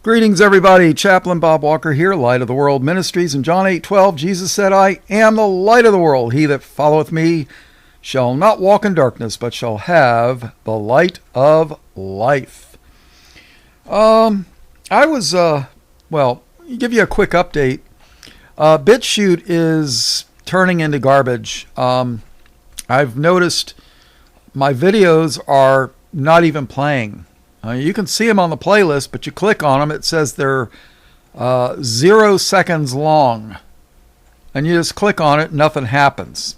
Greetings, everybody. Chaplain Bob Walker here, Light of the World Ministries. In John 8:12, Jesus said, I am the light of the world. He that followeth me shall not walk in darkness, but shall have the light of life. Give you a quick update. BitChute is turning into garbage. I've noticed my videos are not even playing. You can see them on the playlist, but you click on them, it says they're 0 seconds long. And you just click on it, nothing happens.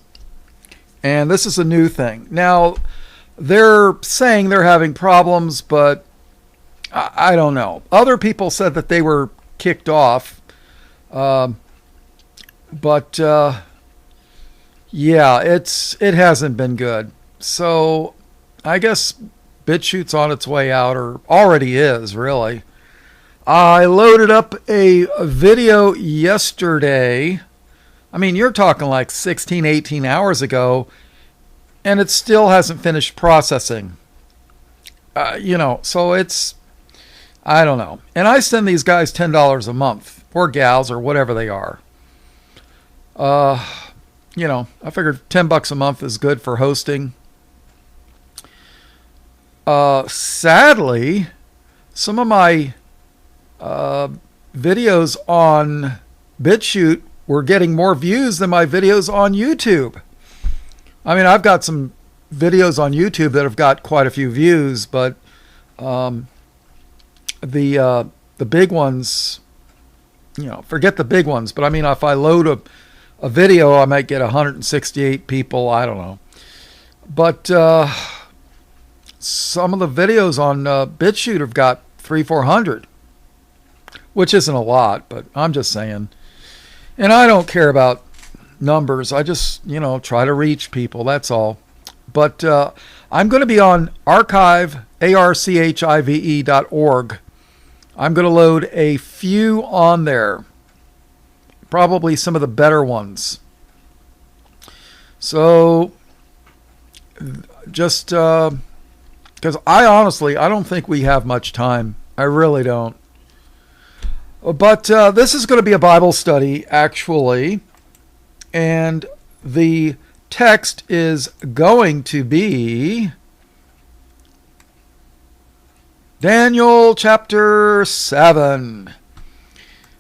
And this is a new thing. Now, they're saying they're having problems, but I don't know. Other people said that they were kicked off. It hasn't been good. So I guess BitChute's on its way out, or already is, really. I loaded up a video yesterday. I mean, you're talking like 16, 18 hours ago, and it still hasn't finished processing. So it's, I don't know. And I send these guys $10 a month, or gals, or whatever they are. I figured $10 a month is good for hosting. Sadly, some of my videos on BitChute were getting more views than my videos on YouTube. I mean, I've got some videos on YouTube that have got quite a few views, but the big ones, forget the big ones. But I mean, if I load a video, I might get 168 people. I don't know. But some of the videos on BitChute have got 300-400, which isn't a lot, but I'm just saying. And I don't care about numbers. I just, try to reach people. That's all. But I'm going to be on archive, archive.org. I'm going to load a few on there. Probably some of the better ones. So, just because I don't think we have much time. I really don't. But this is going to be a Bible study, actually. And the text is going to be Daniel chapter 7.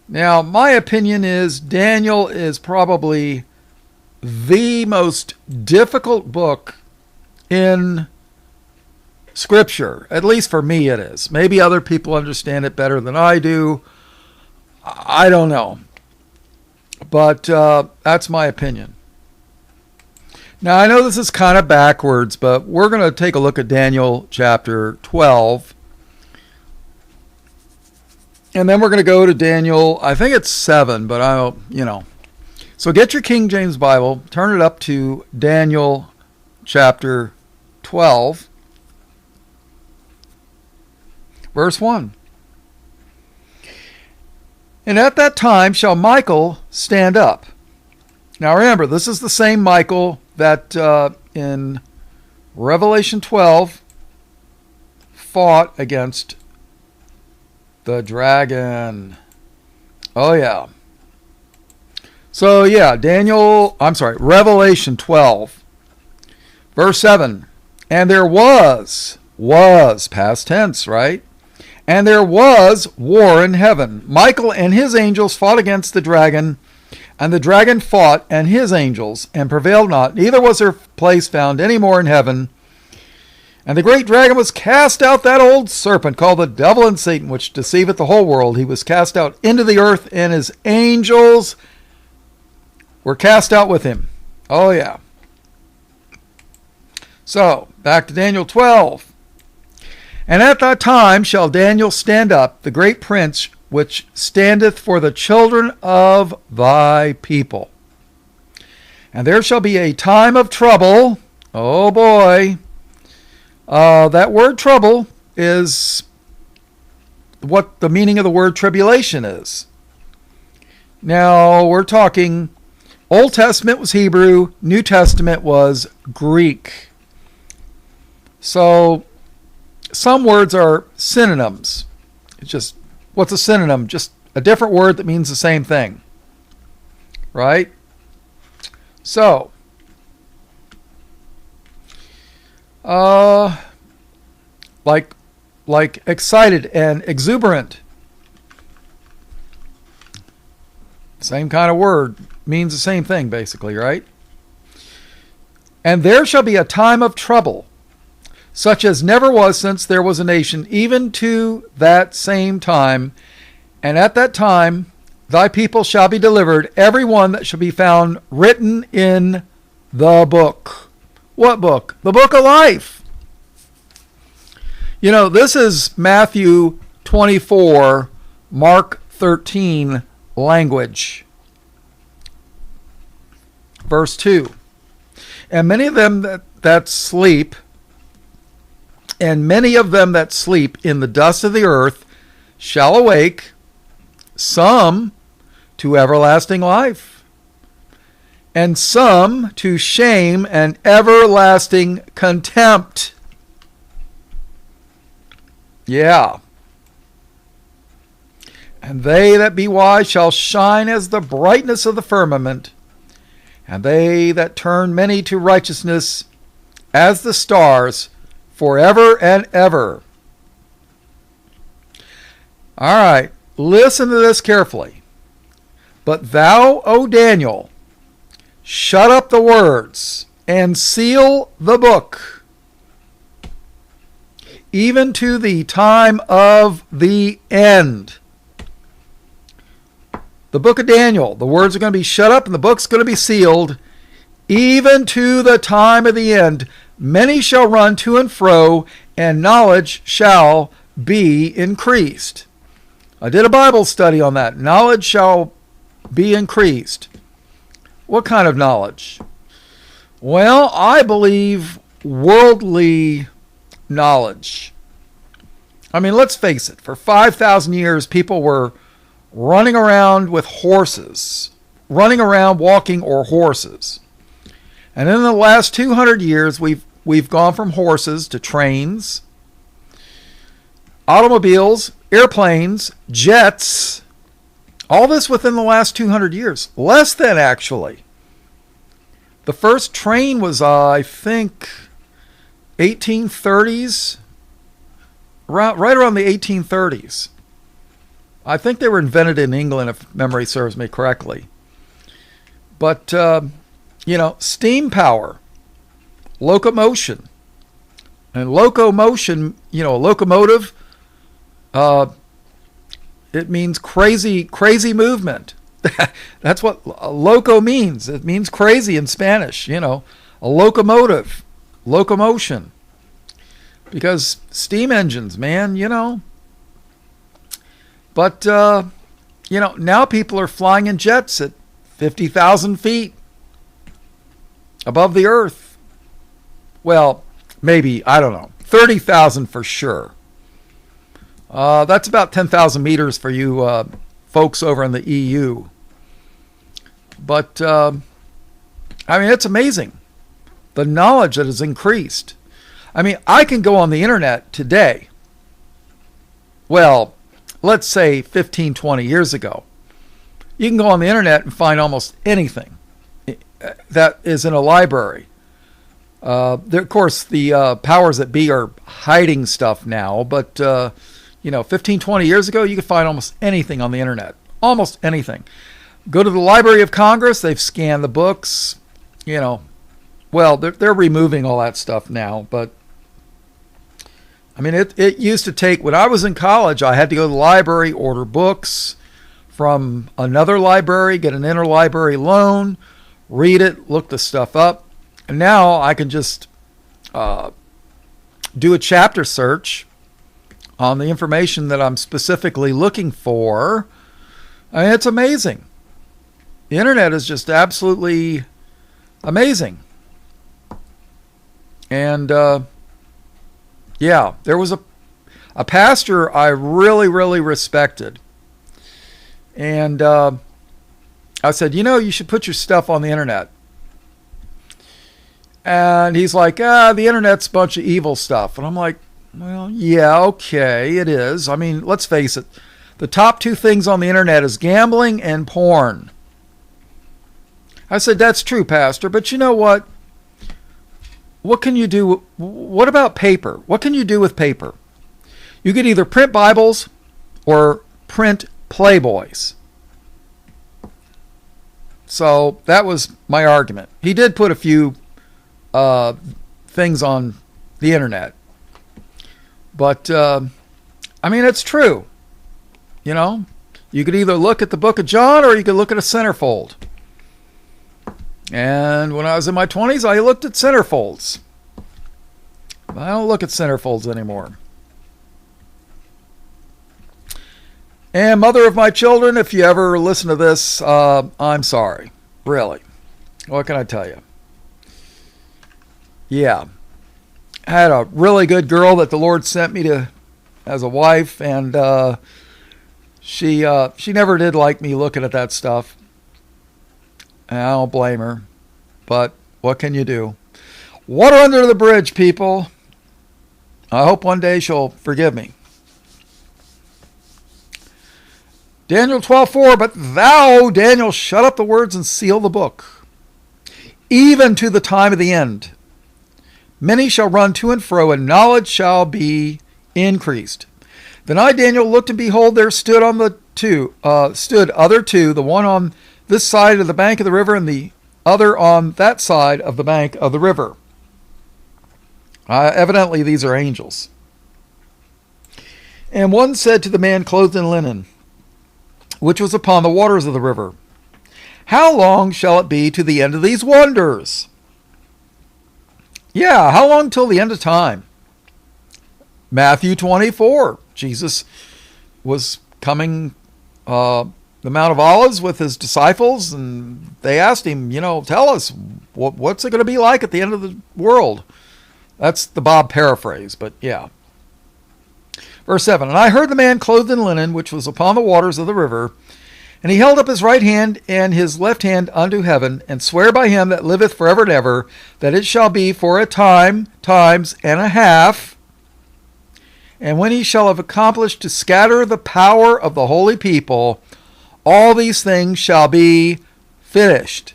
Now, my opinion is Daniel is probably the most difficult book in Scripture. At least for me it is. Maybe other people understand it better than I do. I don't know. But that's my opinion. Now, I know this is kind of backwards, but we're going to take a look at Daniel chapter 12. And then we're going to go to Daniel, I think it's 7, but I don't, So get your King James Bible, turn it up to Daniel chapter 12, verse 1. And at that time shall Michael stand up. Now remember, this is the same Michael that in Revelation 12 fought against the dragon. Oh, yeah. So, yeah, Revelation 12, verse 7. And there was, past tense, right? And there was war in heaven. Michael and his angels fought against the dragon, and the dragon fought and his angels, and prevailed not. Neither was their place found any more in heaven. And the great dragon was cast out, that old serpent called the devil and Satan, which deceiveth the whole world. He was cast out into the earth, and his angels were cast out with him. Oh, yeah. So, back to Daniel 12. And at that time shall Daniel stand up, the great prince, which standeth for the children of thy people. And there shall be a time of trouble. Oh, boy. That word trouble is what the meaning of the word tribulation is. Now, we're talking Old Testament was Hebrew, New Testament was Greek. So, some words are synonyms. It's just What's a synonym? Just a different word that means the same thing. Right? So, like excited and exuberant. Same kind of word. Means the same thing, basically, right? And there shall be a time of trouble, such as never was since there was a nation, even to that same time. And at that time thy people shall be delivered, every one that shall be found written in the book. What book? The book of life. You know, this is Matthew 24, Mark 13 language. Verse 2. And many of them that sleep, and many of them that sleep in the dust of the earth shall awake, some to everlasting life, and some to shame and everlasting contempt. Yeah. And they that be wise shall shine as the brightness of the firmament, and they that turn many to righteousness as the stars forever and ever. All right, listen to this carefully. But thou, O Daniel, shut up the words and seal the book, even to the time of the end. The book of Daniel, the words are going to be shut up and the book's going to be sealed, even to the time of the end. Many shall run to and fro, and knowledge shall be increased. I did a Bible study on that. Knowledge shall be increased. What kind of knowledge? Well, I believe worldly knowledge. I mean, let's face it. For 5,000 years, people were running around with horses, running around walking or horses. And in the last 200 years, we've gone from horses to trains, automobiles, airplanes, jets, all this within the last 200 years. Less than, actually. The first train was, I think, 1830s, right around the 1830s. I think they were invented in England, if memory serves me correctly. But, steam power, locomotion. And locomotion, a locomotive, it means crazy movement. That's what loco means. It means crazy in Spanish, a locomotive, locomotion. Because steam engines, man, But, now people are flying in jets at 50,000 feet above the earth. Well, maybe, I don't know, 30,000 for sure. That's about 10,000 meters for you folks over in the EU. But, it's amazing. The knowledge that has increased. I can go on the internet today. Well, let's say 15, 20 years ago. You can go on the internet and find almost anything that is in a library. Of course, the powers that be are hiding stuff now, but 15, 20 years ago, you could find almost anything on the internet. Almost anything. Go to the Library of Congress, they've scanned the books, Well, they're removing all that stuff now, but it used to take, when I was in college, I had to go to the library, order books from another library, get an interlibrary loan, read it, look the stuff up. And now I can just do a chapter search on the information that I'm specifically looking for. It's amazing. The internet is just absolutely amazing. And, there was a pastor I really, really respected. And I said, you should put your stuff on the internet. And he's like, the internet's a bunch of evil stuff. And I'm like, well, yeah, okay, it is. Let's face it. the top two things on the internet is gambling and porn. I said, that's true, Pastor, but you know what? What can you do? What about paper? What can you do with paper? You could either print Bibles or print Playboys. So that was my argument. He did put a few things on the internet. But, I mean, it's true. You know, you could either look at the book of John or you could look at a centerfold. And when I was in my 20s, I looked at centerfolds. I don't look at centerfolds anymore. And mother of my children, if you ever listen to this, I'm sorry. Really. What can I tell you? Yeah. I had a really good girl that the Lord sent me to as a wife, and she never did like me looking at that stuff. And I don't blame her. But what can you do? Water under the bridge, people. I hope one day she'll forgive me. Daniel 12:4, but thou, Daniel, shut up the words and seal the book, even to the time of the end. Many shall run to and fro, and knowledge shall be increased. Then I, Daniel, looked, and behold, there stood other two, the one on this side of the bank of the river, and the other on that side of the bank of the river. Evidently, these are angels. And one said to the man clothed in linen, which was upon the waters of the river, how long shall it be to the end of these wonders? Yeah, how long till the end of time? Matthew 24. Jesus was coming the Mount of Olives with his disciples, and they asked him, tell us, what's it going to be like at the end of the world? That's the Bob paraphrase, but yeah. Verse 7, and I heard the man clothed in linen, which was upon the waters of the river, and he held up his right hand and his left hand unto heaven, and sware by him that liveth forever and ever, that it shall be for a time, times, and a half. And when he shall have accomplished to scatter the power of the holy people, all these things shall be finished.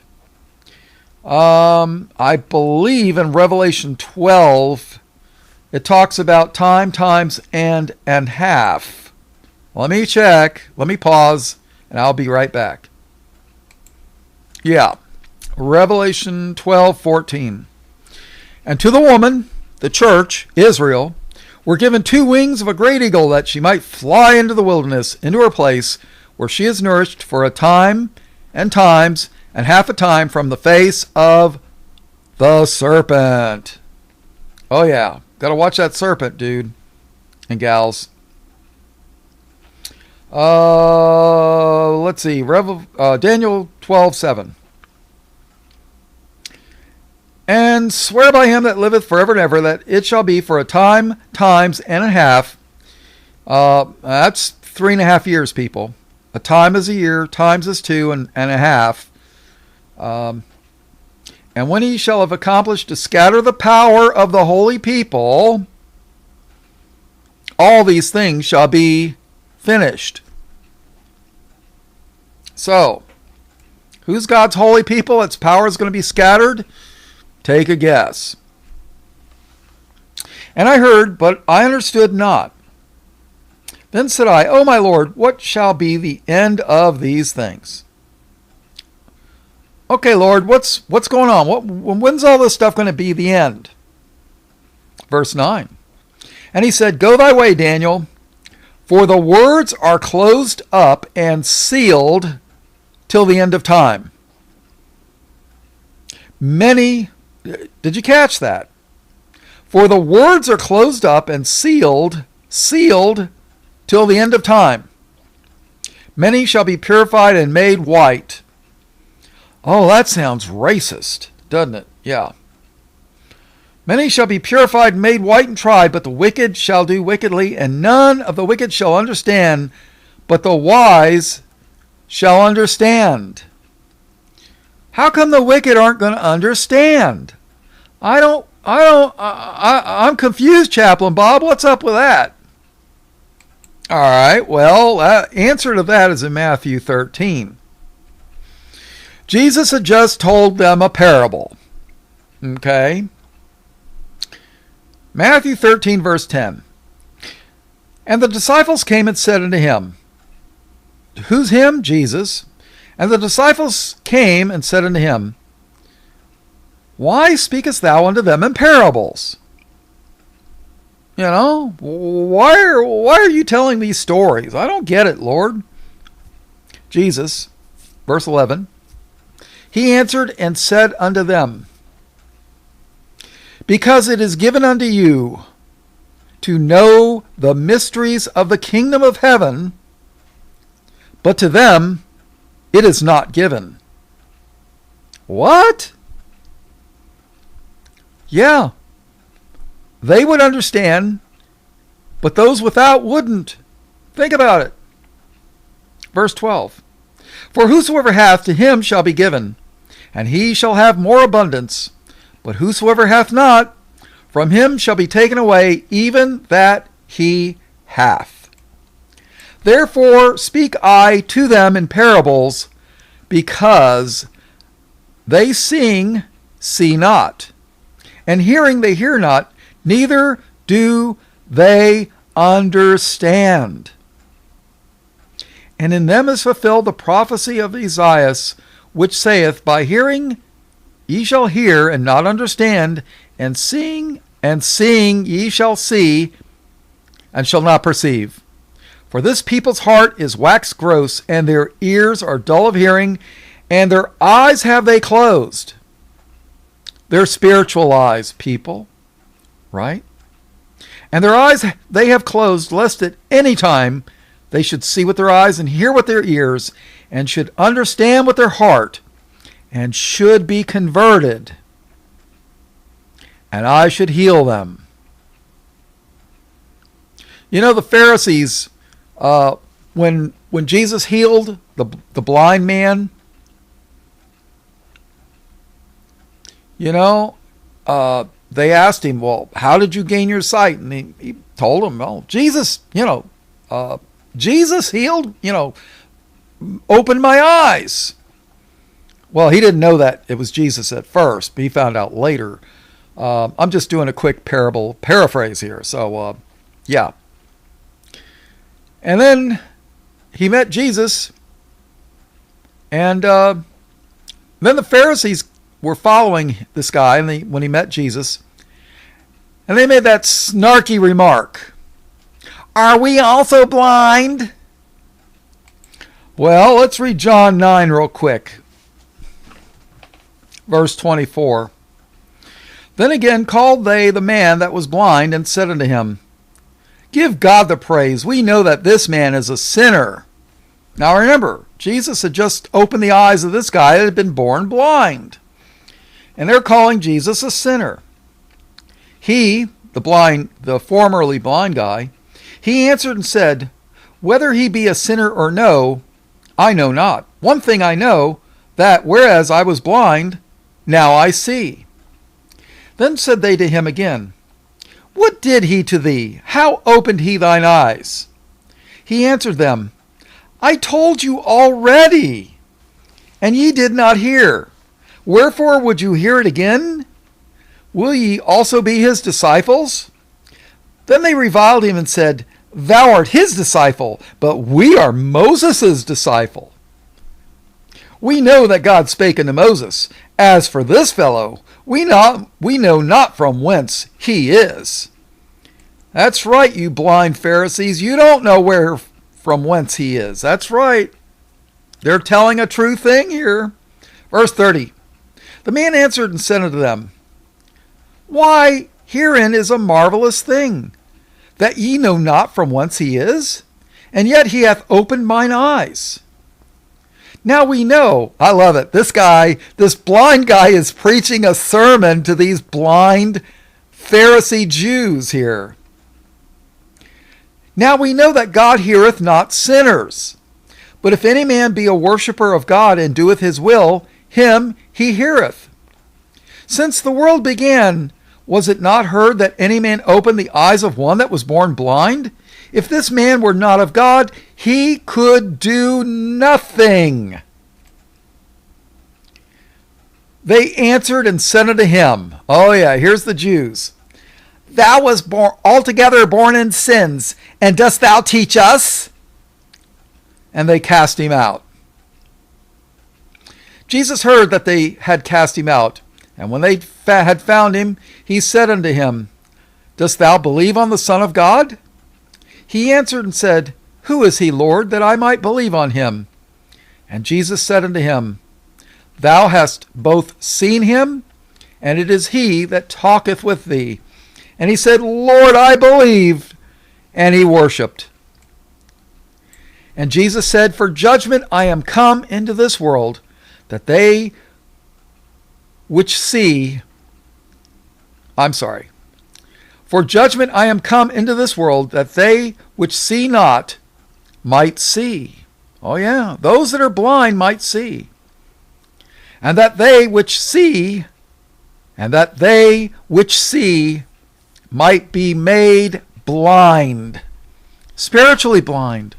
I believe in Revelation 12, it talks about time, times, and half. Let me check. Let me pause, and I'll be right back. Yeah. Revelation 12:14. And to the woman, the church, Israel, were given 2 wings of a great eagle, that she might fly into the wilderness, into her place, where she is nourished for a time, and times, and half a time from the face of the serpent. Oh yeah. Got to watch that serpent, dude and gals. Let's see. Daniel 12:7. And swear by him that liveth forever and ever, that it shall be for a time, times, and a half. That's 3.5 years, people. A time is a year, times is 2, and a half. And when he shall have accomplished to scatter the power of the holy people, all these things shall be finished. So, who's God's holy people? Its power is going to be scattered? Take a guess. And I heard, but I understood not. Then said I, O my Lord, what shall be the end of these things? Okay, Lord, what's going on? When's all this stuff going to be the end? Verse 9. And he said, Go thy way, Daniel, for the words are closed up and sealed till the end of time. Many, did you catch that? For the words are closed up and sealed till the end of time. Many shall be purified and made white. Oh, that sounds racist, doesn't it? Yeah. Many shall be purified and made white and tried, but the wicked shall do wickedly, and none of the wicked shall understand, but the wise shall understand. How come the wicked aren't going to understand? I'm confused, Chaplain Bob. What's up with that? All right, well, answer to that is in Matthew 13. Jesus had just told them a parable. Okay? Matthew 13, verse 10. And the disciples came and said unto him, who's him? Jesus. And the disciples came and said unto him, why speakest thou unto them in parables? You know, why are you telling these stories? I don't get it, Lord. Jesus, verse 11, he answered and said unto them, because it is given unto you to know the mysteries of the kingdom of heaven, but to them it is not given. What? Yeah. They would understand, but those without wouldn't. Think about it. Verse 12. For whosoever hath, to him shall be given, and he shall have more abundance. But whosoever hath not, from him shall be taken away even that he hath. Therefore speak I to them in parables, because they seeing see not, and hearing they hear not, neither do they understand. And in them is fulfilled the prophecy of Esaias, which saith, by hearing ye shall hear and not understand, and seeing ye shall see and shall not perceive. For this people's heart is waxed gross, and their ears are dull of hearing, and their eyes have they closed. They're spiritual eyes, people, right? And their eyes they have closed, lest at any time they should see with their eyes and hear with their ears, and should understand with their heart, and should be converted, and I should heal them. You know, the Pharisees, when Jesus healed the blind man, you know, they asked him, well, how did you gain your sight? And he told them, well, Jesus, Jesus healed, opened my eyes. Well, he didn't know that it was Jesus at first, but he found out later. I'm just doing a quick paraphrase here. So, yeah. And then he met Jesus, and then the Pharisees were following this guy when he met Jesus, and they made that snarky remark, are we also blind? Well, let's read John 9 real quick. Verse 24. Then again called they the man that was blind, and said unto him, give God the praise. We know that this man is a sinner. Now remember, Jesus had just opened the eyes of this guy that had been born blind. And they're calling Jesus a sinner. He, the formerly blind guy, he answered and said, whether he be a sinner or no, I know not. One thing I know, that whereas I was blind, now I see. Then said they to him again, what did he to thee? How opened he thine eyes? He answered them, I told you already, and ye did not hear. Wherefore would you hear it again? Will ye also be his disciples? Then they reviled him and said, thou art his disciple, but we are Moses' disciple. We know that God spake unto Moses. As for this fellow, we know not from whence he is. That's right, you blind Pharisees. You don't know from whence he is. That's right. They're telling a true thing here. Verse 30. The man answered and said unto them, why, herein is a marvelous thing, that ye know not from whence he is, and yet he hath opened mine eyes. Now we know, I love it, this blind guy is preaching a sermon to these blind Pharisee Jews here. Now we know that God heareth not sinners, but if any man be a worshipper of God and doeth his will, him he heareth. Since the world began, was it not heard that any man opened the eyes of one that was born blind? If this man were not of God, he could do nothing. They answered and said unto him, oh yeah, here's the Jews. Thou wast altogether born in sins, and dost thou teach us? And they cast him out. Jesus heard that they had cast him out, and when they had found him, he said unto him, dost thou believe on the Son of God? He answered and said, who is he, Lord, that I might believe on him? And Jesus said unto him, thou hast both seen him, and it is he that talketh with thee. And he said, Lord, I believe. And he worshipped. And Jesus said, for judgment I am come into this world, that they which see, for judgment I am come into this world, that they which see not might see. Oh yeah, those that are blind might see. And that they which see, might be made blind, spiritually blind.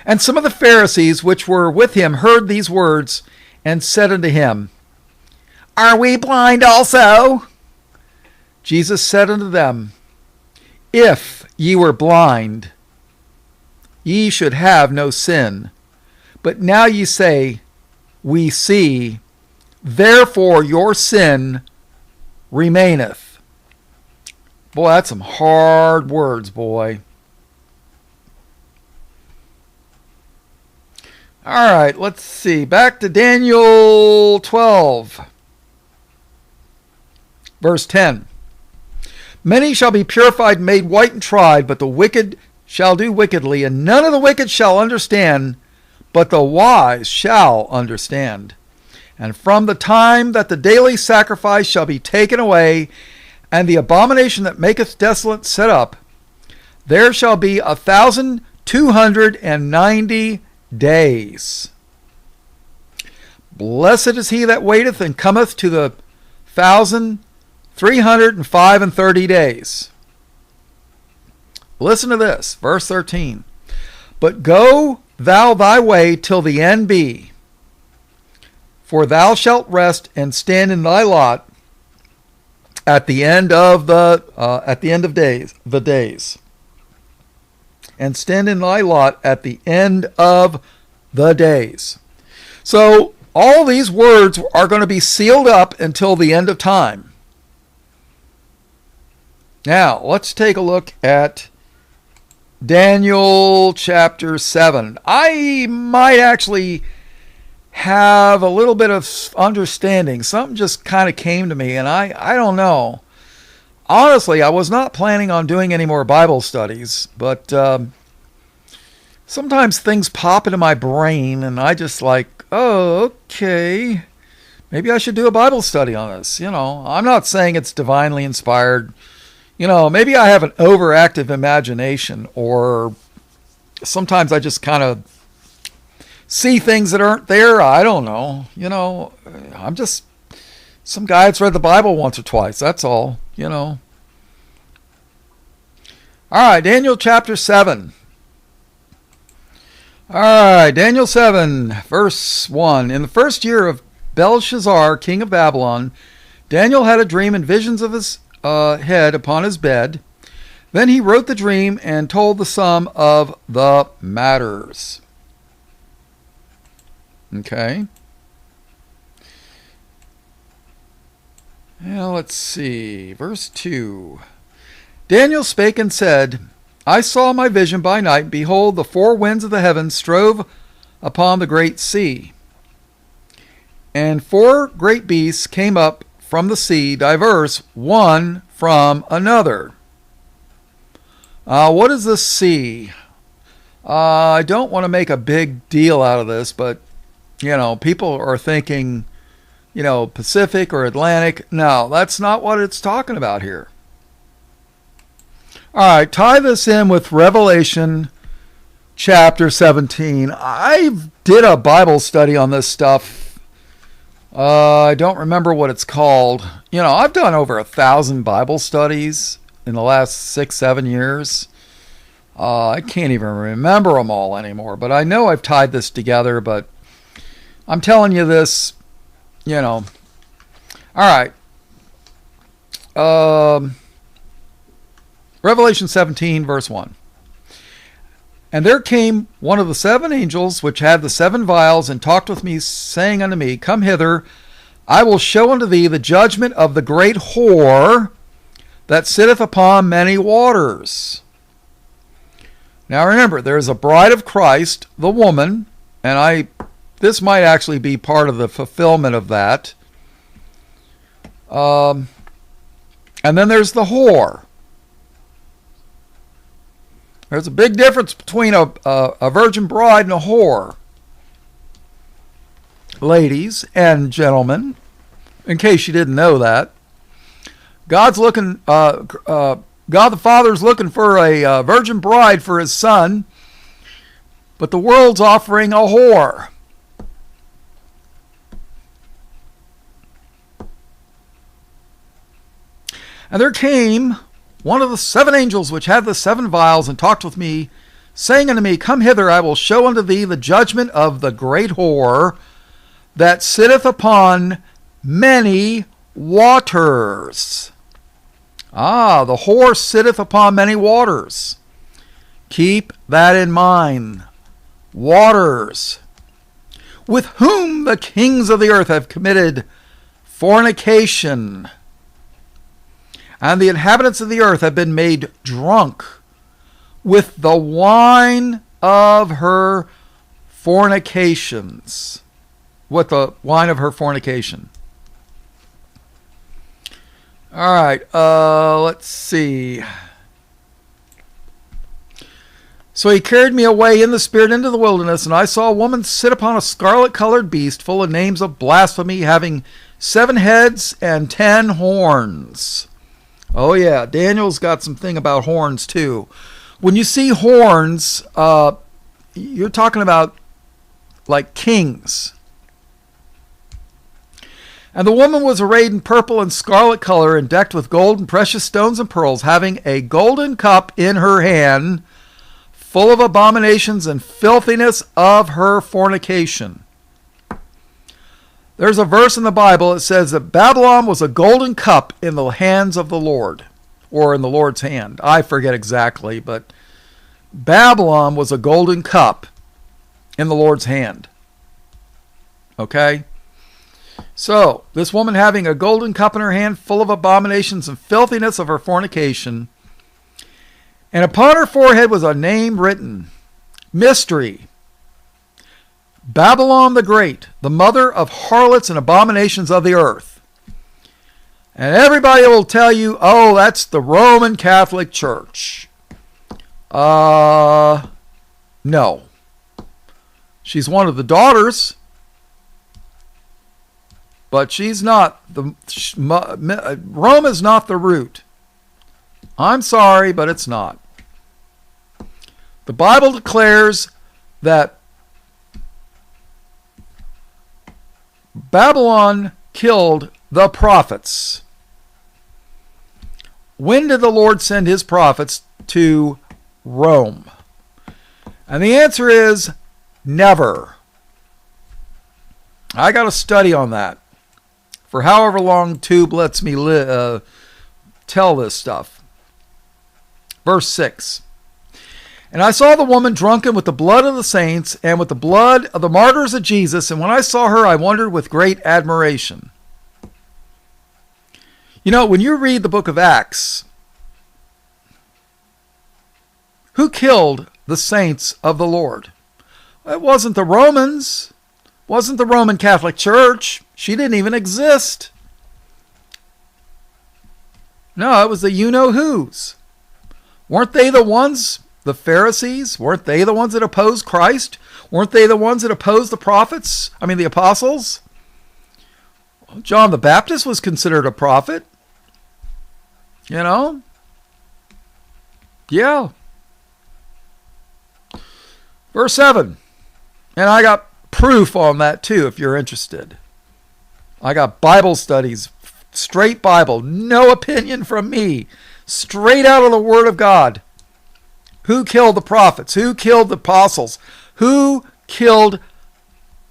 And some of the Pharisees which were with him heard these words, and said unto him, are we blind also? Jesus said unto them, if ye were blind, ye should have no sin. But now ye say, we see, therefore your sin remaineth. Boy, that's some hard words, boy. All right, let's see. Back to Daniel 12, verse 10. Many shall be purified, made white, and tried, but the wicked shall do wickedly, and none of the wicked shall understand, but the wise shall understand. And from the time that the daily sacrifice shall be taken away, and the abomination that maketh desolate set up, there shall be 1,290 days. Blessed is he that waiteth and cometh to the 1,335 days. Listen to this, verse 13. But go thou thy way till the end be, for thou shalt rest and stand in thy lot at the end of the days, and stand in thy lot at the end of the days. So all these words are going to be sealed up until the end of time. Now let's take a look at Daniel chapter 7. I might actually have a little bit of understanding. Something just kind of came to me, and I don't know. Honestly, I was not planning on doing any more Bible studies, but sometimes things pop into my brain, and I just like, oh, okay, maybe I should do a Bible study on this. I'm not saying it's divinely inspired. Maybe I have an overactive imagination, or sometimes I just kind of see things that aren't there. I don't know. I'm just some guy that's read the Bible once or twice. That's all, All right, Daniel chapter 7. All right, Daniel 7, verse 1. In the first year of Belshazzar, king of Babylon, Daniel had a dream and visions of his head upon his bed. Then he wrote the dream and told the sum of the matters. Okay. Now let's see. Verse 2. Daniel spake and said, I saw my vision by night. Behold, the four winds of the heavens strove upon the great sea. And four great beasts came up from the sea, diverse one from another. What is the sea? I don't want to make a big deal out of this, but people are thinking, Pacific or Atlantic. No, that's not what it's talking about here. All right, tie this in with Revelation chapter 17. I did a Bible study on this stuff. I don't remember what it's called. I've done over 1,000 Bible studies in the last 6-7 years. I can't even remember them all anymore, but I know I've tied this together, but I'm telling you this, you know. All right. Revelation 17, verse 1. And there came one of the seven angels which had the seven vials, and talked with me, saying unto me, Come hither, I will show unto thee the judgment of the great whore that sitteth upon many waters. Now remember, there is a bride of Christ, the woman, and this might actually be part of the fulfillment of that. And then there's the whore. There's a big difference between a virgin bride and a whore. Ladies and gentlemen, in case you didn't know that, God's looking, God the Father's looking for a virgin bride for his son, but the world's offering a whore. And there came one of the seven angels which had the seven vials, and talked with me, saying unto me, Come hither, I will show unto thee the judgment of the great whore that sitteth upon many waters. The whore sitteth upon many waters. Keep that in mind. Waters. With whom the kings of the earth have committed fornication. And the inhabitants of the earth have been made drunk with the wine of her fornications. With the wine of her fornication. All right, let's see. So he carried me away in the spirit into the wilderness, and I saw a woman sit upon a scarlet-colored beast, full of names of blasphemy, having 7 heads and 10 horns. Oh yeah, Daniel's got some thing about horns too. When you see horns, you're talking about like kings. And the woman was arrayed in purple and scarlet color, and decked with gold and precious stones and pearls, having a golden cup in her hand, full of abominations and filthiness of her fornication. There's a verse in the Bible that says that Babylon was a golden cup in the hands of the Lord, or in the Lord's hand. I forget exactly, but Babylon was a golden cup in the Lord's hand. Okay? So, this woman having a golden cup in her hand, full of abominations and filthiness of her fornication, and upon her forehead was a name written, Mystery, Babylon the Great, the mother of harlots and abominations of the earth. And everybody will tell you, oh, that's the Roman Catholic Church. No. She's one of the daughters, but she's not. Rome is not the root. I'm sorry, but it's not. The Bible declares that Babylon killed the prophets. When did the Lord send his prophets to Rome? And the answer is never. I got to study on that for however long Tube lets me tell this stuff. Verse 6. And I saw the woman drunken with the blood of the saints and with the blood of the martyrs of Jesus. And when I saw her, I wondered with great admiration. You know, when you read the book of Acts, who killed the saints of the Lord? It wasn't the Romans. It wasn't the Roman Catholic Church. She didn't even exist. No, it was the you-know-whos. Weren't they the ones, the Pharisees? Weren't they the ones that opposed Christ? Weren't they the ones that opposed the prophets? I mean, the apostles? John the Baptist was considered a prophet. You know? Yeah. Verse 7. And I got proof on that too, if you're interested. I got Bible studies, straight Bible, no opinion from me, straight out of the Word of God. Who killed the prophets? Who killed the apostles? Who killed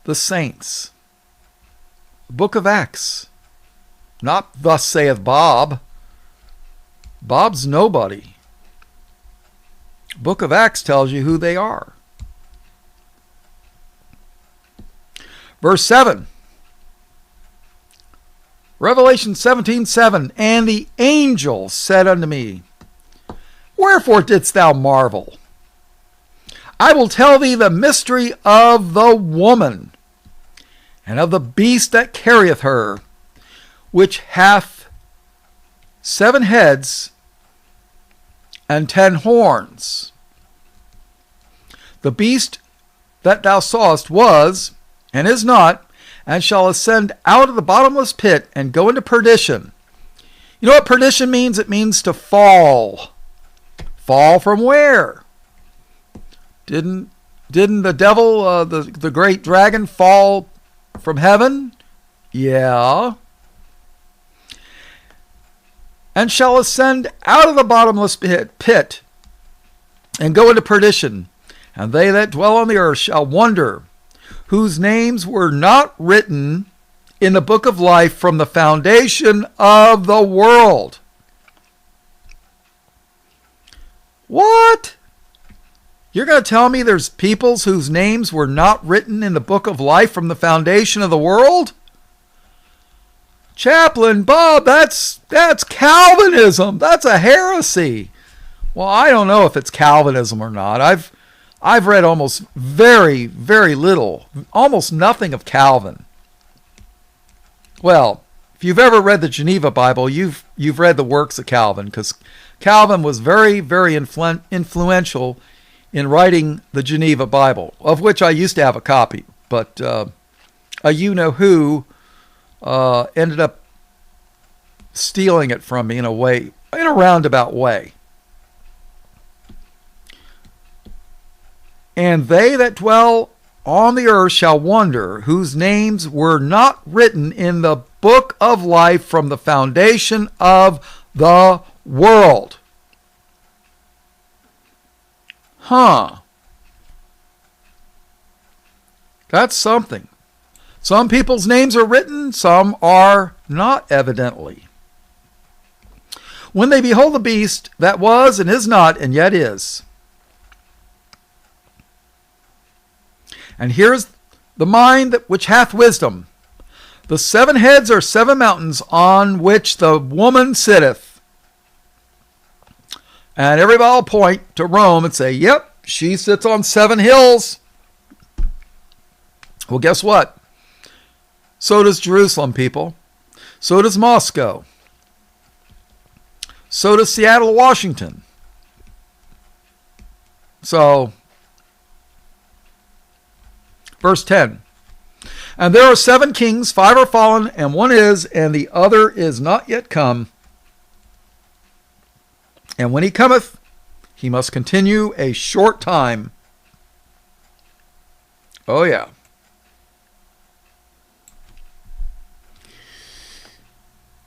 the saints? The book of Acts. Not thus saith Bob. Bob's nobody. Book of Acts tells you who they are. Verse 7. Revelation 17:7. And the angel said unto me, Wherefore didst thou marvel? I will tell thee the mystery of the woman, and of the beast that carrieth her, which hath 7 heads and 10 horns. The beast that thou sawest was, and is not, and shall ascend out of the bottomless pit, and go into perdition. You know what perdition means? It means to fall. Fall from where? Didn't the devil, the great dragon, fall from heaven? Yeah. And shall ascend out of the bottomless pit, and go into perdition. And they that dwell on the earth shall wonder, whose names were not written in the book of life from the foundation of the world. What? You're going to tell me there's peoples whose names were not written in the book of life from the foundation of the world? Chaplain Bob, that's Calvinism. That's a heresy. Well, I don't know if it's Calvinism or not. I've read almost very, very little, almost nothing of Calvin. Well, if you've ever read the Geneva Bible, you've read the works of Calvin, because Calvin was very, very influential in writing the Geneva Bible, of which I used to have a copy, but a you-know-who ended up stealing it from me in a roundabout way. And they that dwell on the earth shall wonder, whose names were not written in the book of life from the foundation of the world. Huh. That's something. Some people's names are written, some are not, evidently. When they behold the beast that was and is not and yet is. And here's the mind which hath wisdom. The 7 heads are 7 mountains on which the woman sitteth. And everybody will point to Rome and say, yep, she sits on 7 hills. Well, guess what? So does Jerusalem, people. So does Moscow. So does Seattle, Washington. So, verse 10. And there are 7 kings, 5 are fallen, and 1 is, and the other is not yet come. And when he cometh, he must continue a short time. Oh, yeah.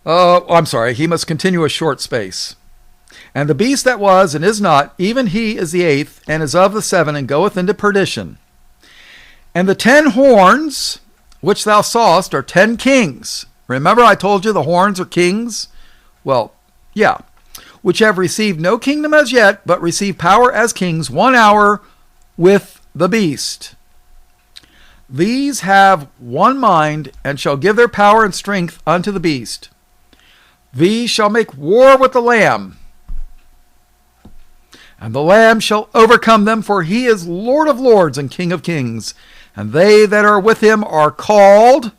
I'm sorry, he must continue a short space. And the beast that was and is not, even he is the 8th, and is of the 7, and goeth into perdition. And the 10 horns which thou sawest are 10 kings. Remember I told you the horns are kings? Well, yeah. Which have received no kingdom as yet, but receive power as kings 1 hour with the beast. These have one mind, and shall give their power and strength unto the beast. These shall make war with the Lamb, and the Lamb shall overcome them, for he is Lord of lords and King of kings. And they that are with him are called,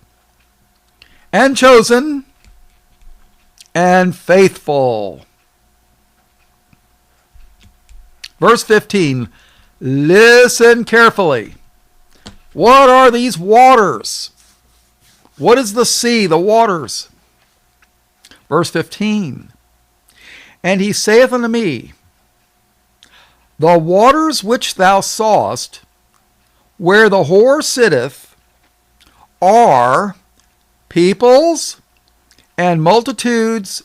and chosen, and faithful. Verse 15, listen carefully. What are these waters? What is the sea, the waters? Verse 15, and he saith unto me, the waters which thou sawest, where the whore sitteth, are peoples and multitudes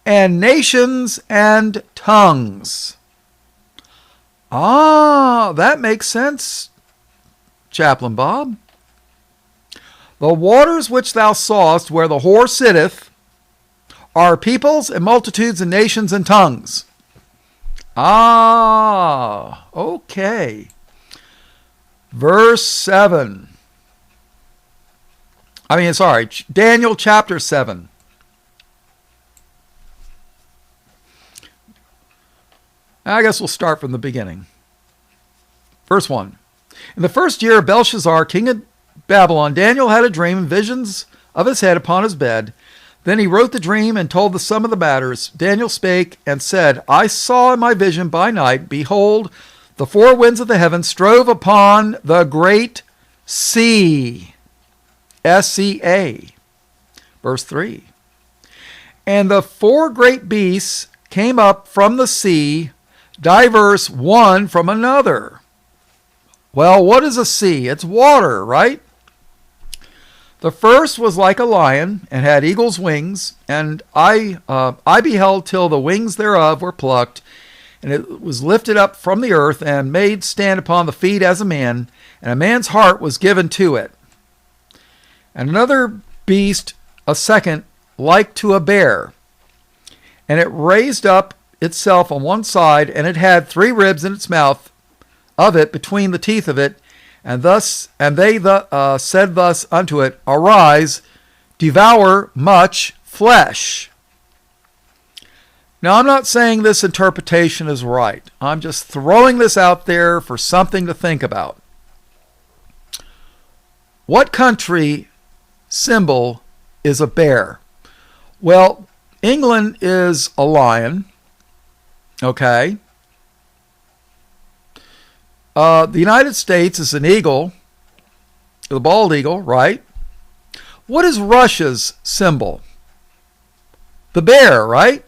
and nations and tongues. Ah, that makes sense, Chaplain Bob. The waters which thou sawest where the whore sitteth are peoples and multitudes and nations and tongues. Ah, okay. Verse 7. Daniel chapter 7. I guess we'll start from the beginning. Verse 1. In the first year of Belshazzar, king of Babylon, Daniel had a dream and visions of his head upon his bed. Then he wrote the dream and told the sum of the matters. Daniel spake and said, I saw in my vision by night, behold, the four winds of the heavens strove upon the great sea. S-C-A. Verse 3. And the four great beasts came up from the sea, diverse one from another. Well, what is a sea? It's water, right? The first was like a lion, and had eagle's wings, and I beheld till the wings thereof were plucked, and it was lifted up from the earth, and made stand upon the feet as a man, and a man's heart was given to it. And another beast, a second, like to a bear, and it raised up itself on one side, and it had 3 ribs in its mouth of it between the teeth of it, and they said thus unto it, Arise, devour much flesh. Now, I'm not saying this interpretation is right. I'm just throwing this out there for something to think about. What country symbol is a bear? Well, England is a lion. Okay. The United States is an eagle, the bald eagle, right? What is Russia's symbol? The bear, right?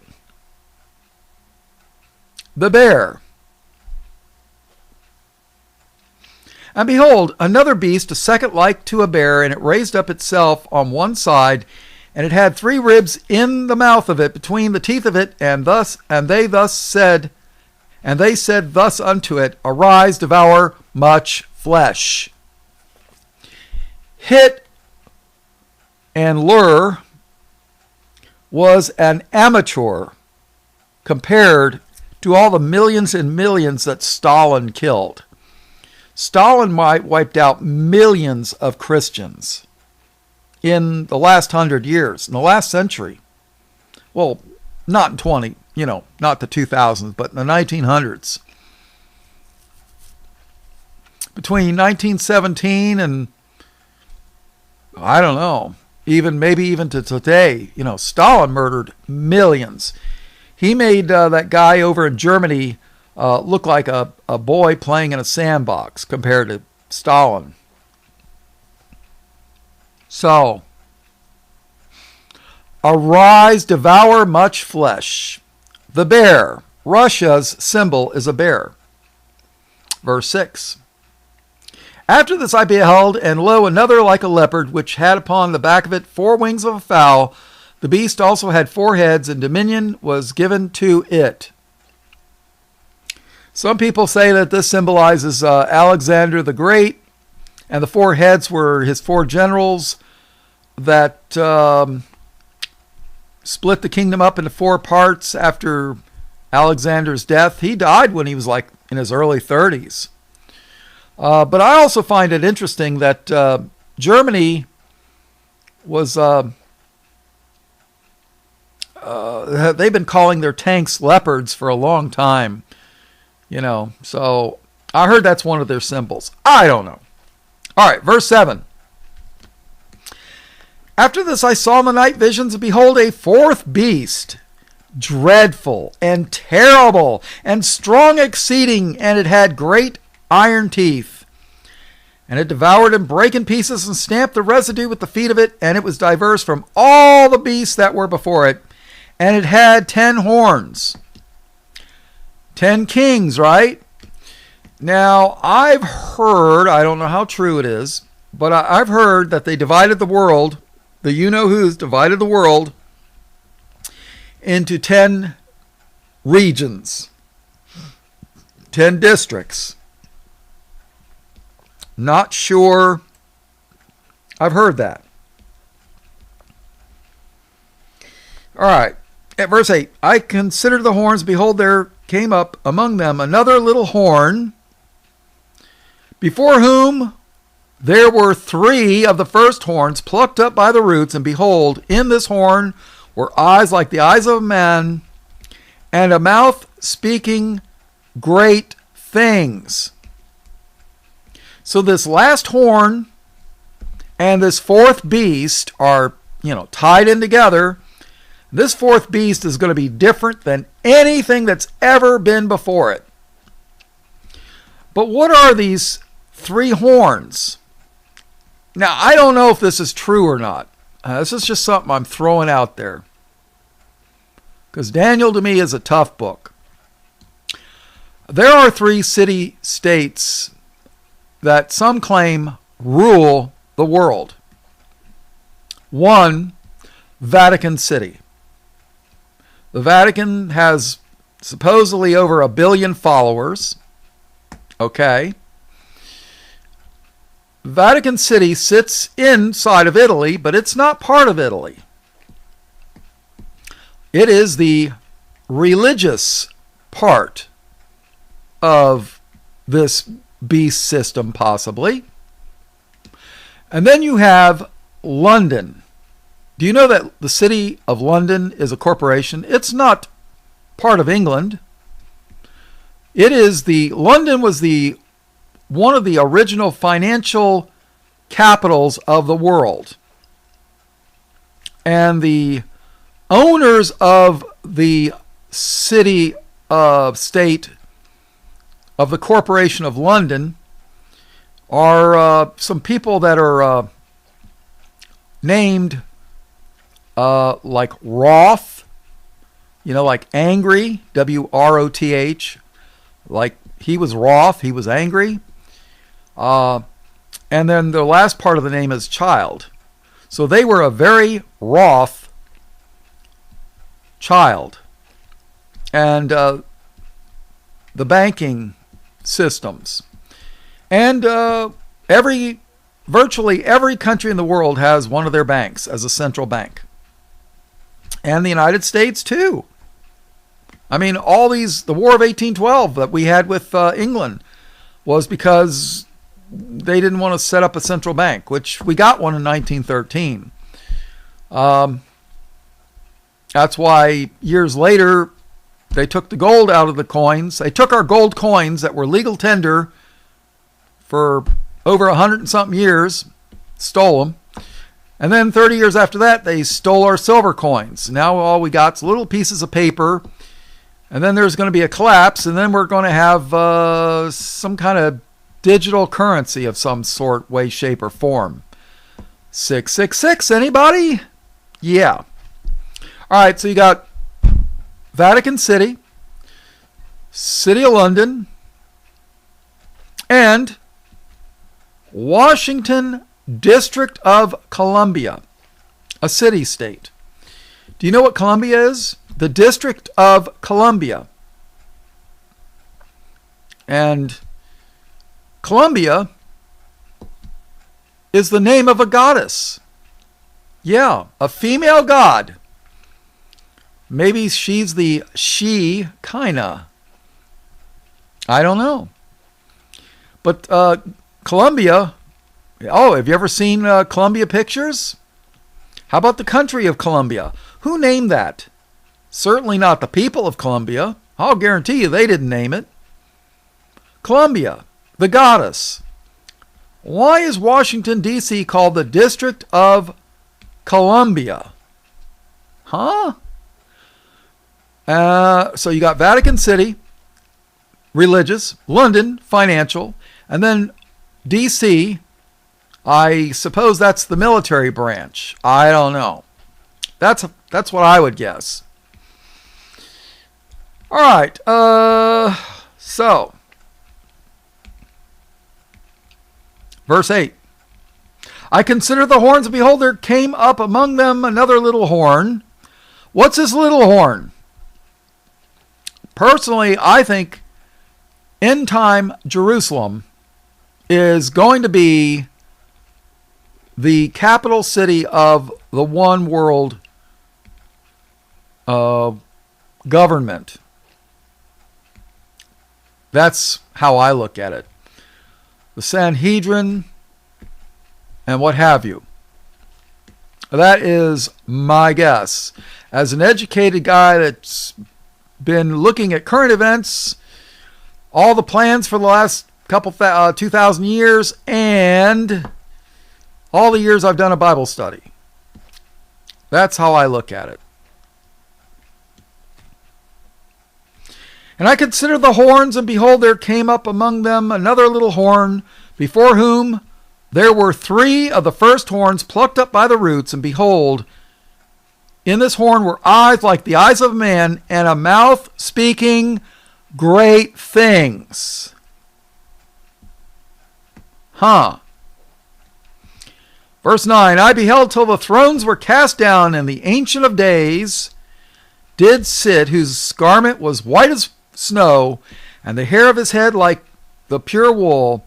The bear. And behold, another beast, a second like to a bear, and it raised up itself on one side, and it had 3 ribs in the mouth of it, between the teeth of it, and they said thus unto it, Arise, devour much flesh. Hit and lure was an amateur compared to all the millions and millions that Stalin killed. Stalin wiped out millions of Christians in the last 100 years, in the last century. Well, not in not the 2000s, but in the 1900s. Between 1917 and, I don't know, maybe even to today, Stalin murdered millions. He made that guy over in Germany look like a boy playing in a sandbox compared to Stalin. So, arise, devour much flesh. The bear. Russia's symbol is a bear. Verse 6. After this I beheld, and lo, another like a leopard, which had upon the back of it 4 wings of a fowl. The beast also had 4 heads, and dominion was given to it. Some people say that this symbolizes Alexander the Great, and the 4 heads were his 4 generals that split the kingdom up into 4 parts after Alexander's death. He died when he was like in his early 30s. But I also find it interesting that Germany was, they've been calling their tanks leopards for a long time, so I heard that's one of their symbols. I don't know. All right, verse 7. After this I saw in the night visions, and behold, a 4th beast, dreadful and terrible and strong exceeding, and it had great iron teeth. And it devoured and brake in pieces, and stamped the residue with the feet of it, and it was diverse from all the beasts that were before it. And it had 10 horns. 10 kings, right? Now, I've heard, I don't know how true it is, but I've heard that they divided the world, the you-know-who's divided the world into 10 regions. 10 districts. Not sure. I've heard that. All right. At verse 8, I considered the horns. Behold, there came up among them another little horn, before whom there were 3 of the first horns plucked up by the roots. And behold, in this horn were eyes like the eyes of a man, and a mouth speaking great things. So this last horn and this fourth beast are, tied in together. This fourth beast is going to be different than anything that's ever been before it. But what are these 3 horns? Now, I don't know if this is true or not. This is just something I'm throwing out there, because Daniel to me is a tough book. There are 3 city-states that some claim rule the world. 1, Vatican City. The Vatican has supposedly over 1 billion followers. Okay. Vatican City sits inside of Italy, but it's not part of Italy. It is the religious part of this beast system, possibly. And then you have London. Do you know that the city of London is a corporation? It's not part of England. London was one of the original financial capitals of the world. And the owners of the city state of the Corporation of London are some people that are named like Wroth, like angry, W-R-O-T-H, like he was wroth, he was angry. And then the last part of the name is child. So they were a very wroth child. And the banking systems. And virtually every country in the world has one of their banks as a central bank. And the United States too. I mean, the War of 1812 that we had with England was because they didn't want to set up a central bank, which we got one in 1913. That's why years later they took the gold out of the coins. They took our gold coins that were legal tender for over 100 and something years, stole them. And then 30 years after that, they stole our silver coins. Now all we got is little pieces of paper. And then there's going to be a collapse. And then we're going to have some kind of digital currency of some sort, way, shape, or form. 666, anybody? Yeah. All right, so you got Vatican City, City of London, and Washington District of Columbia, a city-state. Do you know what Columbia is? The District of Columbia. And Columbia is the name of a goddess. Yeah, a female god. Maybe she's the Shekinah. I don't know. But Columbia, have you ever seen Columbia pictures? How about the country of Columbia? Who named that? Certainly not the people of Columbia. I'll guarantee you they didn't name it. Columbia, the goddess. Why is Washington, D.C. called the District of Columbia? Huh? So you got Vatican City, religious, London, financial, and then D.C., I suppose that's the military branch. I don't know. That's what I would guess. All right. So verse 8. I considered the horns, and behold, there came up among them another little horn. What's this little horn? Personally, I think end time Jerusalem is going to be the capital city of the one world government. That's how I look at it. The Sanhedrin and what have you. That is my guess. As an educated guy that's been looking at current events, all the plans for the last 2,000 years, and all the years I've done a Bible study. That's how I look at it. And I considered the horns, and behold, there came up among them another little horn, before whom there were 3 of the first horns plucked up by the roots, and behold, in this horn were eyes like the eyes of a man, and a mouth speaking great things. Verse 9, I beheld till the thrones were cast down, and the Ancient of Days did sit, whose garment was white as snow, and the hair of his head like the pure wool.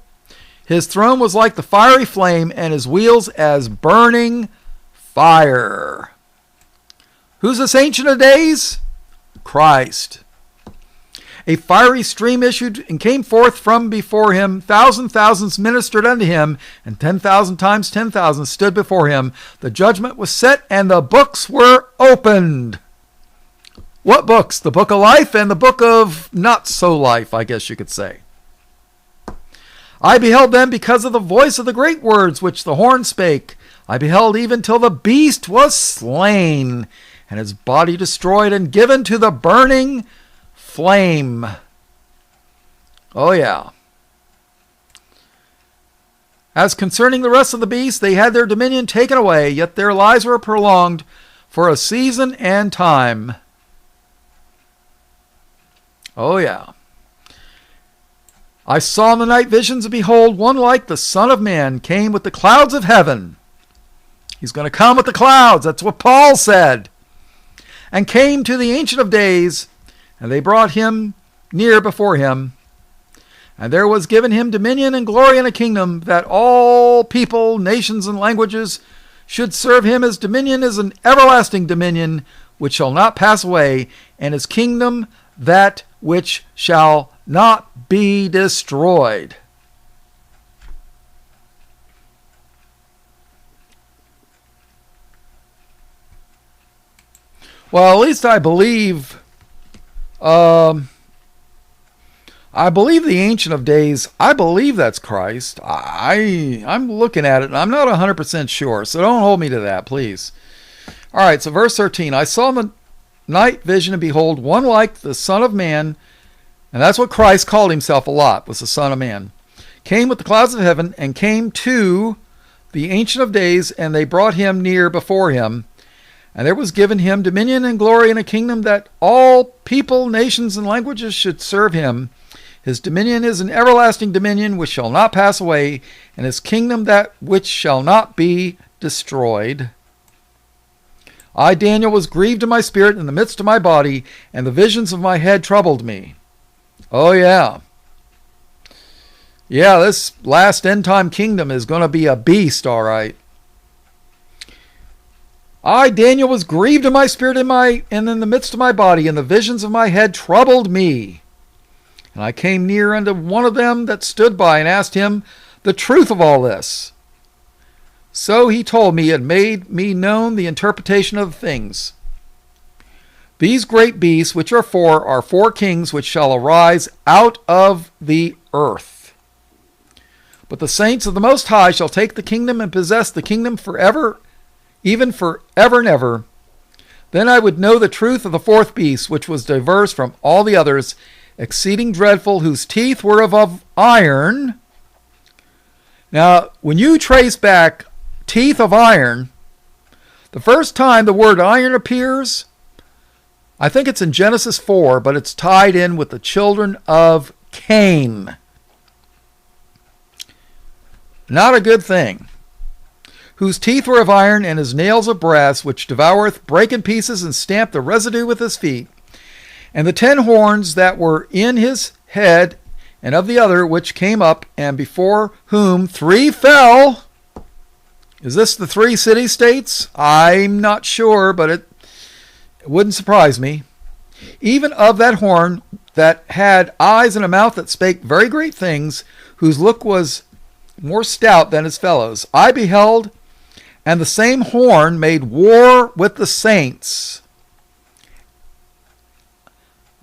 His throne was like the fiery flame, and his wheels as burning fire. Who's this Ancient of Days? Christ. A fiery stream issued and came forth from before him. Thousands ministered unto him, and 10,000 times 10,000 stood before him. The judgment was set, and the books were opened. What books? The book of life and the book of not so life, I guess you could say. I beheld them because of the voice of the great words which the horn spake. I beheld even till the beast was slain, and his body destroyed and given to the burning flame. Oh yeah. As concerning the rest of the beasts, they had their dominion taken away, yet their lives were prolonged for a season and time. Oh yeah. I saw in the night visions, and behold, one like the Son of Man came with the clouds of heaven. He's going to come with the clouds. That's what Paul said. And came to the Ancient of Days, and they brought him near before him. And there was given him dominion and glory and a kingdom, that all people, nations, and languages should serve him. His dominion is an everlasting dominion, which shall not pass away, and his kingdom that which shall not be destroyed. Well, at least I believe the Ancient of Days. I believe that's Christ. I'm looking at it, and I'm not 100% sure, so don't hold me to that, please. All right, so verse 13. I saw in the night vision, and behold, one like the Son of Man, and that's what Christ called himself a lot, was the Son of Man, came with the clouds of heaven, and came to the Ancient of Days, and they brought him near before him. And there was given him dominion and glory and a kingdom, that all people, nations, and languages should serve him. His dominion is an everlasting dominion which shall not pass away, and his kingdom that which shall not be destroyed. I, Daniel, was grieved in my spirit in the midst of my body, and the visions of my head troubled me. Oh yeah. Yeah, this last end time kingdom is going to be a beast, all right. I, Daniel, was grieved in my spirit and in the midst of my body, and the visions of my head troubled me. And I came near unto one of them that stood by, and asked him the truth of all this. So he told me, and made me known the interpretation of the things. These great beasts, which are 4 kings which shall arise out of the earth. But the saints of the Most High shall take the kingdom and possess the kingdom forever, even forever and ever. Then I would know the truth of the 4th beast, which was diverse from all the others, exceeding dreadful, whose teeth were of iron. Now, when you trace back teeth of iron, the first time the word iron appears, I think it's in Genesis 4, but it's tied in with the children of Cain. Not a good thing. Whose teeth were of iron, and his nails of brass, which devoureth, brake in pieces, and stamped the residue with his feet. And the 10 horns that were in his head, and of the other which came up, and before whom 3 fell. Is this the 3 city-states? I'm not sure, but it wouldn't surprise me. Even of that horn that had eyes and a mouth that spake very great things, whose look was more stout than his fellows, I beheld, and the same horn made war with the saints.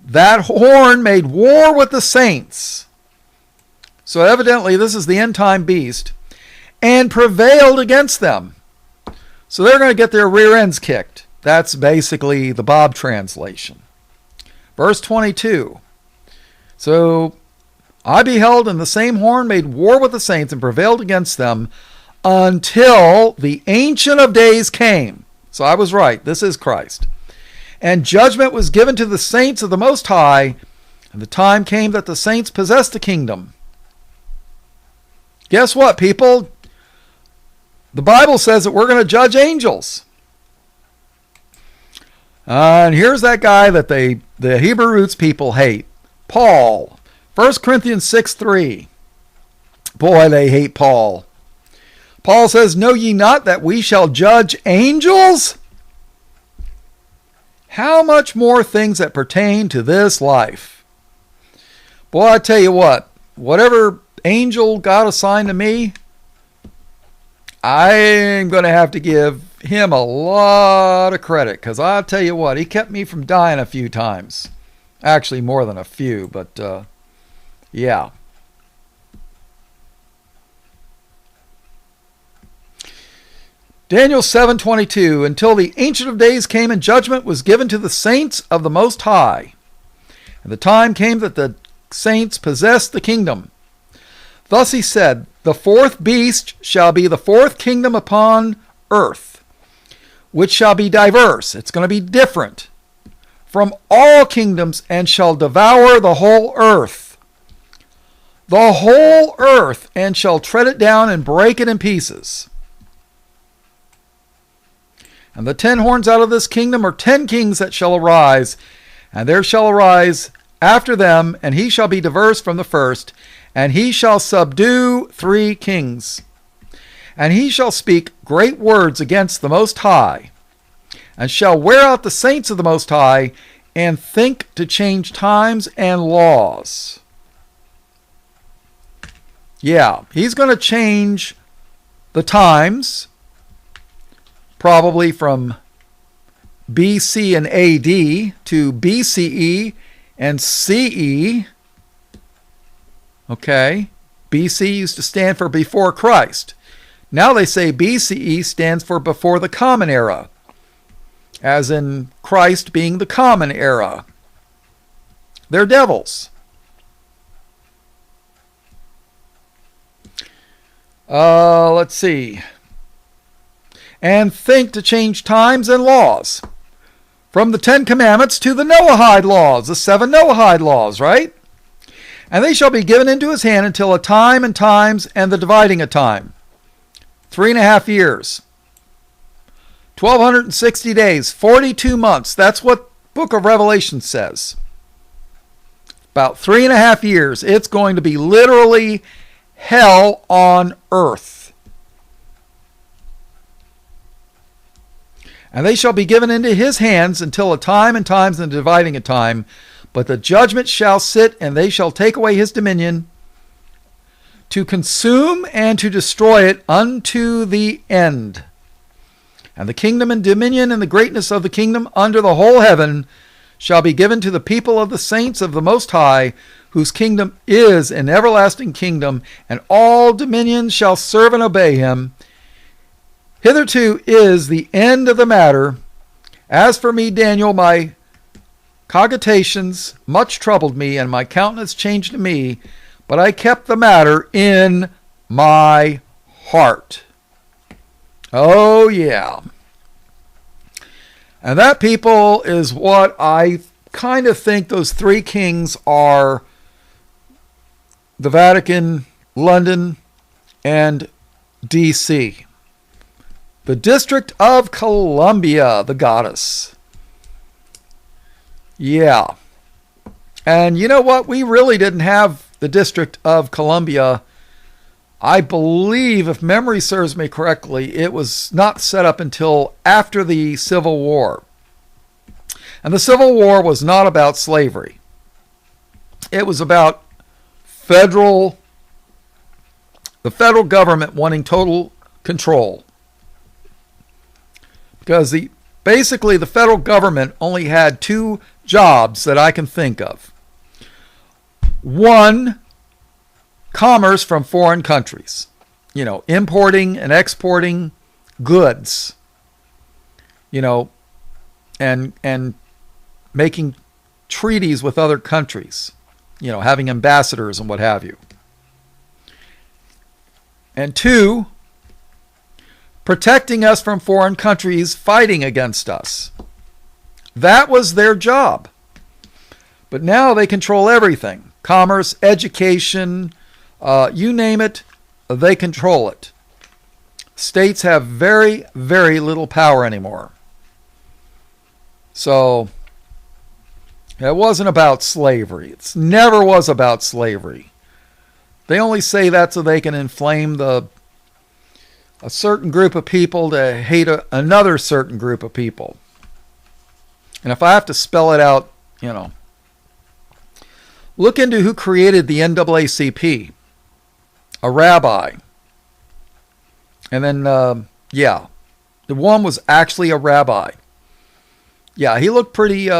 That horn made war with the saints. So evidently this is the end time beast, and prevailed against them. So they're going to get their rear ends kicked. That's basically the Bob translation. Verse 22. So I beheld, and the same horn made war with the saints, and prevailed against them, until the Ancient of Days came. So I was right. This is Christ. And judgment was given to the saints of the Most High, and the time came that the saints possessed the kingdom. Guess what, people? The Bible says that we're going to judge angels. And here's that guy that the Hebrew roots people hate. Paul. 1 Corinthians 6:3. Boy, they hate Paul. Paul says, know ye not that we shall judge angels? How much more things that pertain to this life? Boy, I tell you what, whatever angel God assigned to me, I'm going to have to give him a lot of credit, because I'll tell you what, he kept me from dying a few times. Actually, more than a few, but yeah. Daniel 7:22, until the Ancient of Days came, and judgment was given to the saints of the Most High. And the time came that the saints possessed the kingdom. Thus he said, the 4th beast shall be the 4th kingdom upon earth, which shall be diverse. It's going to be different from all kingdoms, and shall devour the whole earth. The whole earth, and shall tread it down and break it in pieces. And the 10 horns out of this kingdom are 10 kings that shall arise, and there shall arise after them, and he shall be diverse from the first, and he shall subdue 3 kings. And he shall speak great words against the Most High, and shall wear out the saints of the Most High, and think to change times and laws. Yeah, he's going to change the times, probably from BC and AD to BCE and CE. Okay, BC used to stand for before Christ. Now they say BCE stands for before the common era, as in Christ being the common era. They're devils. Let's see. And think to change times and laws. From the 10 commandments to the Noahide laws, the 7 Noahide laws, right? And they shall be given into his hand until a time and times and the dividing of time. 3.5 years. 1,260 days. 42 months. That's what book of Revelation says. About 3.5 years. It's going to be literally hell on earth. And they shall be given into his hands until a time and times and dividing a time. But the judgment shall sit, and they shall take away his dominion, to consume and to destroy it unto the end. And the kingdom and dominion and the greatness of the kingdom under the whole heaven shall be given to the people of the saints of the Most High, whose kingdom is an everlasting kingdom, and all dominions shall serve and obey him. Hitherto is the end of the matter. As for me, Daniel, my cogitations much troubled me, and my countenance changed to me, but I kept the matter in my heart. Oh, yeah. And that, people, is what I kind of think those 3 kings are: the Vatican, London, and D.C. The District of Columbia, the goddess. Yeah. And you know what? We really didn't have the District of Columbia, I believe, if memory serves me correctly, it was not set up until after the Civil War. And the Civil War was not about slavery. It was about the federal government wanting total control. Because basically the federal government only had two jobs that I can think of. One, commerce from foreign countries. Importing and exporting goods. And making treaties with other countries. Having ambassadors and what have you. And two, protecting us from foreign countries fighting against us. That was their job. But now they control everything. Commerce, education, you name it, they control it. States have very, very little power anymore. So, it wasn't about slavery. It never was about slavery. They only say that so they can inflame a certain group of people to hate another certain group of people. And if I have to spell it out, look into who created the NAACP. A rabbi. And then, the one was actually a rabbi. Yeah, he looked pretty,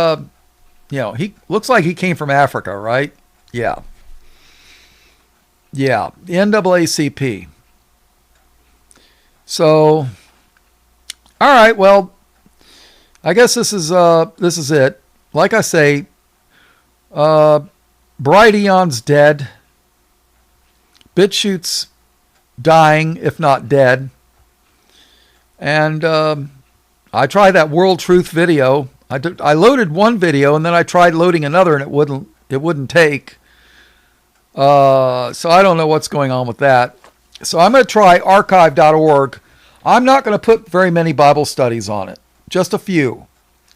he looks like he came from Africa, right? Yeah. Yeah, the NAACP. So, all right, well, I guess this is it. Like I say, Bright Eon's dead. BitChute's dying, if not dead. And I tried that World Truth video. I loaded one video and then I tried loading another and it wouldn't take. So I don't know what's going on with that. So I'm going to try archive.org. I'm not going to put very many Bible studies on it. Just a few.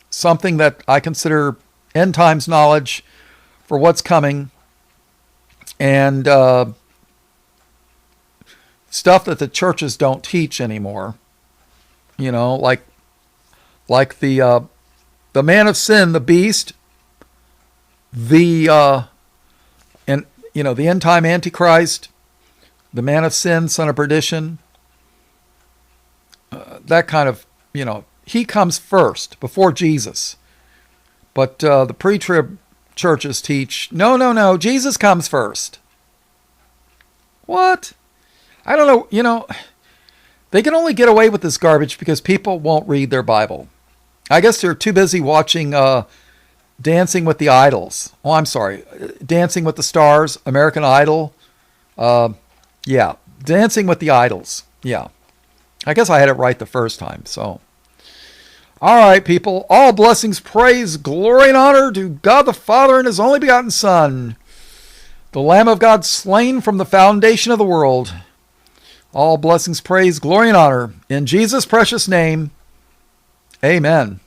Something that I consider end times knowledge for what's coming. And stuff that the churches don't teach anymore. Like the man of sin, the beast, the end time Antichrist, the man of sin, son of perdition, that kind of, he comes first before Jesus. But the pre-trib churches teach, no, Jesus comes first. What? I don't know, they can only get away with this garbage because people won't read their Bible. I guess they're too busy watching Dancing with the Idols. Oh, I'm sorry. Dancing with the Stars, American Idol. Yeah, Dancing with the Idols. Yeah. I guess I had it right the first time. So, all right, people. All blessings, praise, glory, and honor to God the Father and His only begotten Son, the Lamb of God slain from the foundation of the world. All blessings, praise, glory, and honor in Jesus' precious name. Amen.